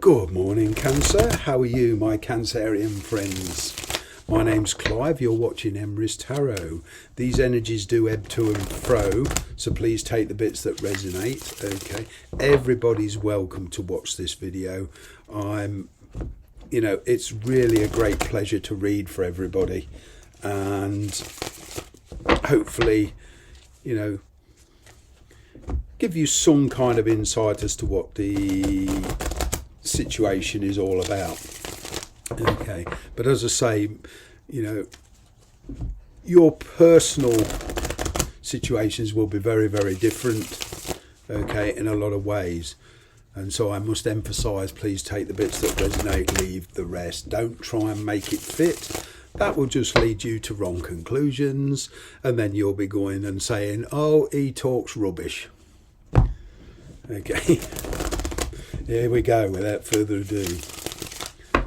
Good morning, Cancer. How are you, my Cancerian friends? My name's Clive. You're watching Emrys Tarot. These energies do ebb to and fro, so please take the bits that resonate. Okay, everybody's welcome to watch this video. It's really a great pleasure to read for everybody, and hopefully, give you some kind of insight as to what the situation is all about. Okay, but as I say, your personal situations will be very, very different, okay, in a lot of ways. And so I must emphasize, please take the bits that resonate, leave the rest. Don't try and make it fit. That will just lead you to wrong conclusions, and then you'll be going and saying, oh, he talks rubbish. Okay, here we go, without further ado.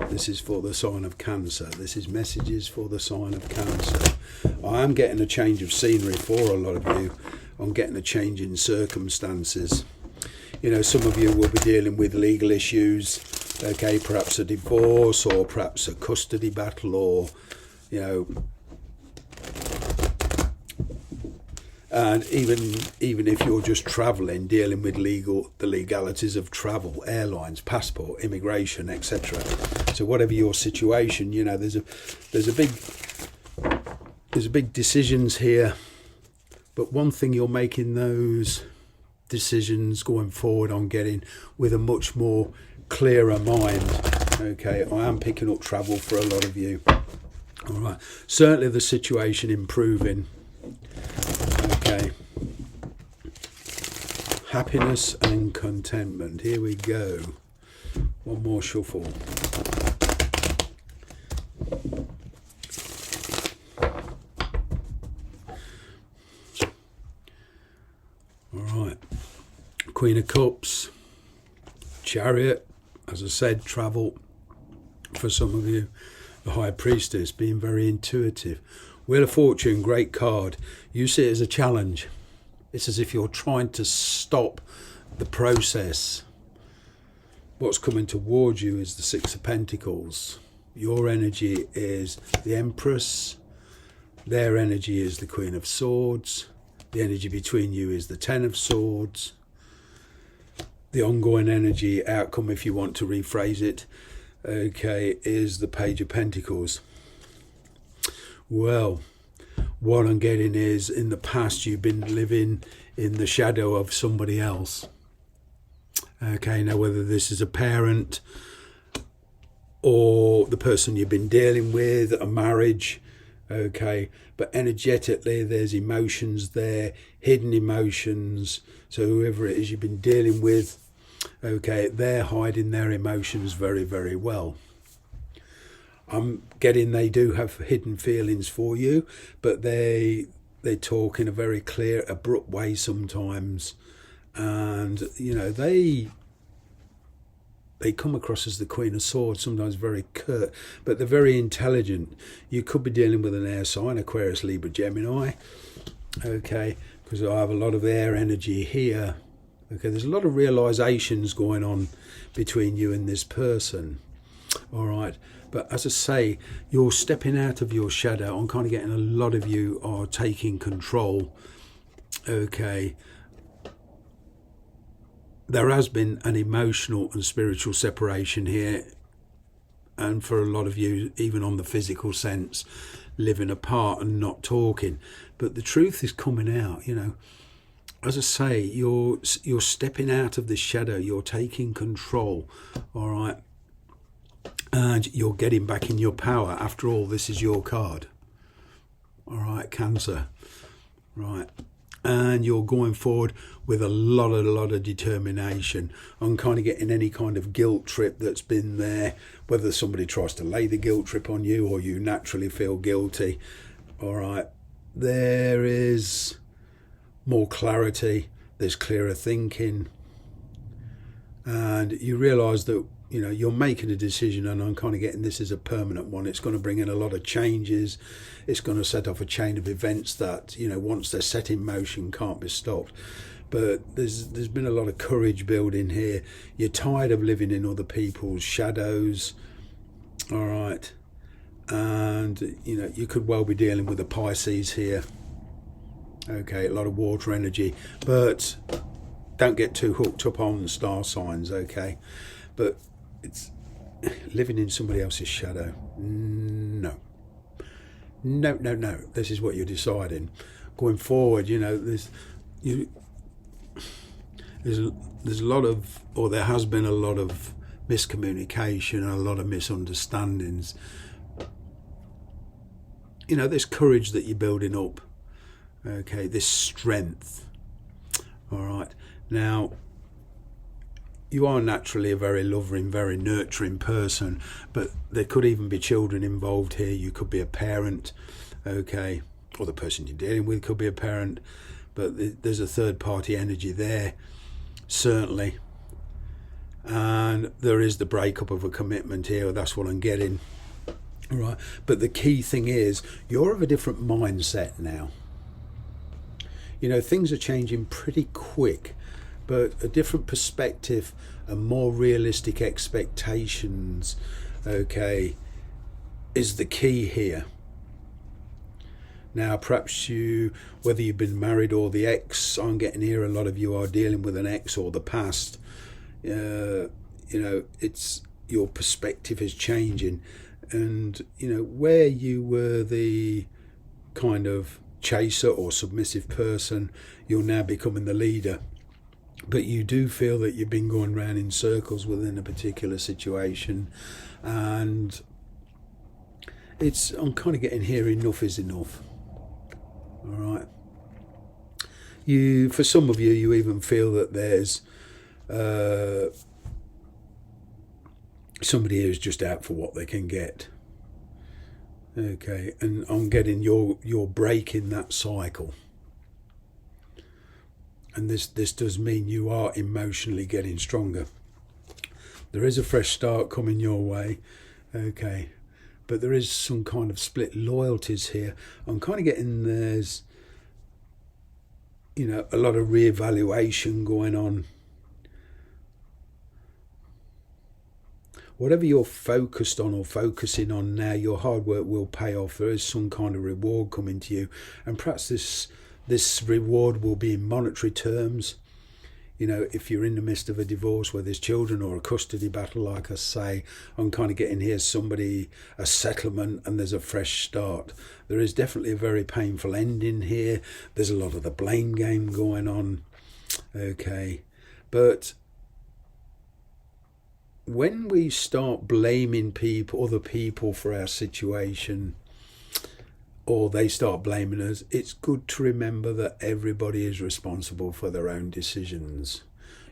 This is for the sign of Cancer. This is messages for the sign of Cancer. I am getting a change of scenery for a lot of you. I'm getting a change in circumstances. Some of you will be dealing with legal issues, okay, perhaps a divorce or perhaps a custody battle, or, and even if you're just travelling, dealing with the legalities of travel, airlines, passport, immigration, etc. So whatever your situation, there's a big decisions here. But one thing, you're making those decisions going forward on getting with a much more clearer mind. Okay, I am picking up travel for a lot of you. All right, certainly the situation improving. Okay, happiness and contentment. Here we go. One more shuffle. All right, Queen of Cups, Chariot, as I said, travel for some of you. The High Priestess, being very intuitive. Wheel of Fortune, great card. You see it as a challenge. It's as if you're trying to stop the process. What's coming towards you is the Six of Pentacles. Your energy is the Empress. Their energy is the Queen of Swords. The energy between you is the Ten of Swords. The ongoing energy outcome, if you want to rephrase it, okay, is the Page of Pentacles. Well, what I'm getting is, in the past you've been living in the shadow of somebody else. Okay, now whether this is a parent or the person you've been dealing with, a marriage, okay, but energetically there's emotions there, hidden emotions. So whoever it is you've been dealing with, okay, they're hiding their emotions very, very well. I'm getting they do have hidden feelings for you, but they talk in a very clear, abrupt way sometimes, and they come across as the Queen of Swords, sometimes very curt, but they're very intelligent. You could be dealing with an air sign, Aquarius, Libra, Gemini, okay, because I have a lot of air energy here. Okay, there's a lot of realizations going on between you and this person. All right, but as I say, you're stepping out of your shadow. I'm kind of getting a lot of you are taking control. Okay, there has been an emotional and spiritual separation here, and for a lot of you, even on the physical sense, living apart and not talking. But the truth is coming out. As I say, you're stepping out of the shadow. You're taking control. All right. And you're getting back in your power. After all, this is your card. All right, Cancer. Right. And you're going forward with a lot of determination. I'm kind of getting any kind of guilt trip that's been there, whether somebody tries to lay the guilt trip on you or you naturally feel guilty. All right. There is more clarity. There's clearer thinking. And you realise that you're making a decision, and I'm kind of getting this as a permanent one. It's going to bring in a lot of changes. It's going to set off a chain of events that, once they're set in motion, can't be stopped. but there's been a lot of courage building here. You're tired of living in other people's shadows, all right, and you could well be dealing with a Pisces here. Okay, a lot of water energy, but don't get too hooked up on star signs, okay? But it's living in somebody else's shadow. No. This is what you're deciding. Going forward, there's a lot of, or there has been a lot of miscommunication and a lot of misunderstandings. This courage that you're building up, okay, this strength, all right. Now, you are naturally a very loving, very nurturing person, but there could even be children involved here. You could be a parent, okay, or the person you're dealing with could be a parent, but there's a third party energy there, certainly. And there is the breakup of a commitment here. That's what I'm getting, all right. But the key thing is you're of a different mindset now. Things are changing pretty quick, but a different perspective and more realistic expectations, okay, is the key here. Now, perhaps whether you've been married or the ex, I'm getting here a lot of you are dealing with an ex or the past. It's your perspective is changing, and where you were the kind of chaser or submissive person, you're now becoming the leader. But you do feel that you've been going round in circles within a particular situation, and I'm kind of getting here, enough is enough. All right. For some of you, you even feel that there's somebody who's just out for what they can get. Okay, and I'm getting you're breaking that cycle. And this does mean you are emotionally getting stronger. There is a fresh start coming your way, okay, but there is some kind of split loyalties here. I'm kind of getting there's a lot of reevaluation going on. Whatever you're focused on or focusing on now, your hard work will pay off. There is some kind of reward coming to you, and perhaps this reward will be in monetary terms. If you're in the midst of a divorce where there's children or a custody battle, like I say, I'm kind of getting here a settlement, and there's a fresh start. There is definitely a very painful ending here. There's a lot of the blame game going on, okay, but when we start blaming other people for our situation, or they start blaming us, it's good to remember that everybody is responsible for their own decisions.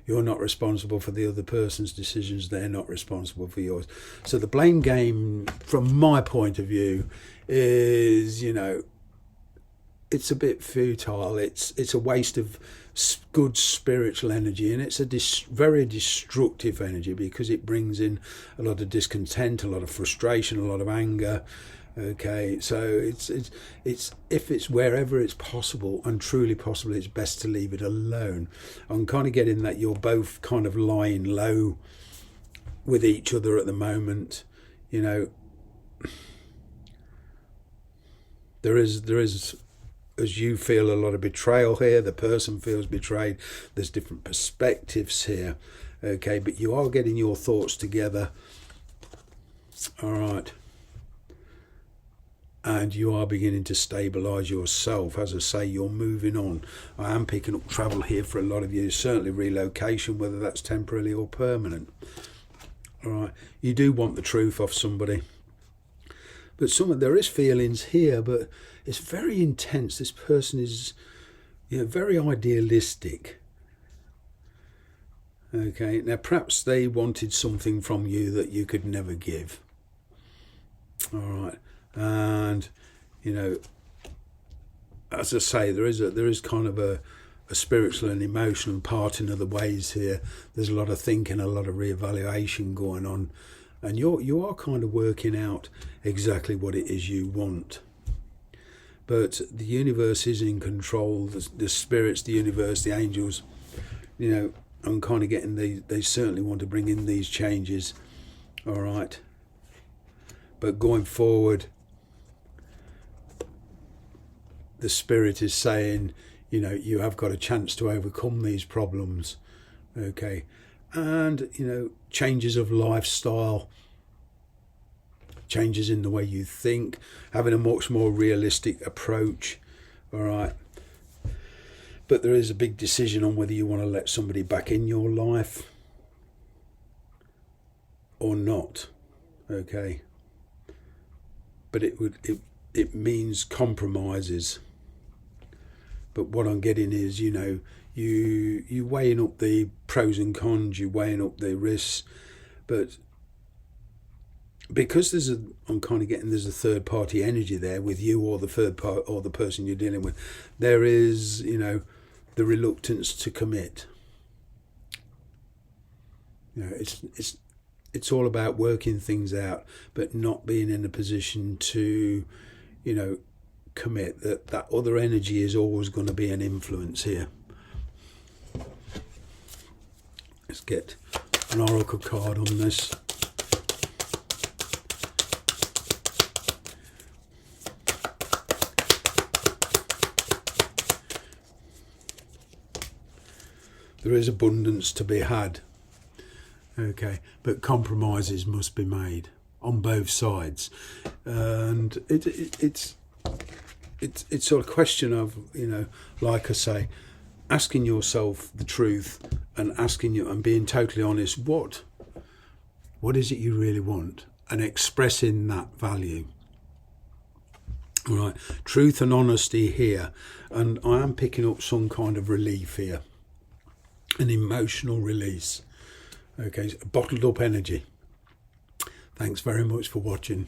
You're not responsible for the other person's decisions. They're not responsible for yours. So the blame game, from my point of view, is, it's a bit futile. It's a waste of good spiritual energy, and it's a very destructive energy, because it brings in a lot of discontent, a lot of frustration, a lot of anger. Okay, so it's if it's wherever it's possible and truly possible, it's best to leave it alone. I'm kind of getting that you're both kind of lying low with each other at the moment. There is, as you feel a lot of betrayal here, the person feels betrayed. There's different perspectives here, okay, but you are getting your thoughts together, all right, and you are beginning to stabilise yourself. As I say, you're moving on. I am picking up travel here for a lot of you, certainly relocation, whether that's temporarily or permanent, all right. You do want the truth off somebody, but there is feelings here, but it's very intense. This person is, very idealistic. Okay, now perhaps they wanted something from you that you could never give. All right, and as I say, there is kind of a spiritual and emotional part in other ways here. There's a lot of thinking, a lot of reevaluation going on, and you are kind of working out exactly what it is you want. But the universe is in control. The spirits, the universe, the angels, you know, I'm kind of getting they certainly want to bring in these changes. All right. But going forward, the spirit is saying, you know, you have got a chance to overcome these problems. Okay. And, you know, changes of lifestyle, changes in the way you think, having a much more realistic approach. All right. But there is a big decision on whether you want to let somebody back in your life or not. Okay. But it means compromises. But what I'm getting is, you know, you weighing up the pros and cons, you weighing up the risks, but because I'm kind of getting there's a third party energy there with you or the third part or the person you're dealing with, there is, you know, the reluctance to commit. You know, it's all about working things out, but not being in a position to, you know, commit. That other energy is always going to be an influence here. Let's get an oracle card on this. There is abundance to be had. Okay, but compromises must be made on both sides, and it's sort of a question of, you know, like I say, asking yourself the truth and asking you and being totally honest. What is it you really want, and expressing that value. All right, truth and honesty here, and I am picking up some kind of relief here, an emotional release. Okay, bottled up energy. Thanks very much for watching.